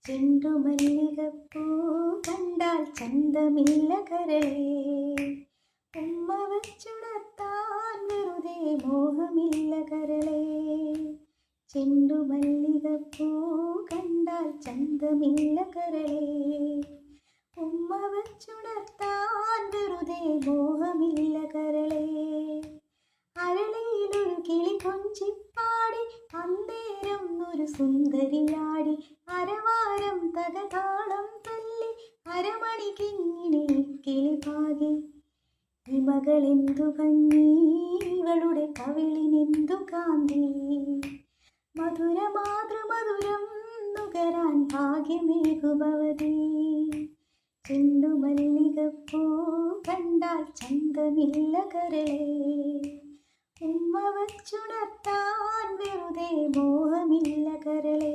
ചെണ്ടുമല്ലികപ്പൂ കണ്ടാൽ ചന്തമില്ല കരളേ, ഉമ്മ വച്ചുണർത്താൻ വെറുതെ മോഹമില്ല കരളേ. ചെണ്ടുമല്ലികപ്പൂ കണ്ടാൽ ചന്തമില്ല കരളേ, ഉമ്മ വച്ചുണർത്താൻ വെറുതെ മോഹമില്ല കരളേ. അരളിയിലൊരു കിളി കൊഞ്ചിപ്പാടി അന്നേരം ഒരു സുന്ദരിയാടി, അരവാരം തകതാളം തല്ലി അരമണി കിങ്ങിണി കിളി പാകി. ഇമകളെന്തു ഭംഗി, ഇവളുടെ കവിളിനെന്തു കാന്തി, മധുര മാതൃമധുരം നുകരാൻ ഭാഗ്യമേകുഭവതി. ചെണ്ടുമല്ലികപ്പൂ കണ്ടാൽ ചന്തമില്ല കരളേ, ഉമ്മ വച്ചുണർത്താൻ വെറുതെ മോഹമില്ല കരളേ.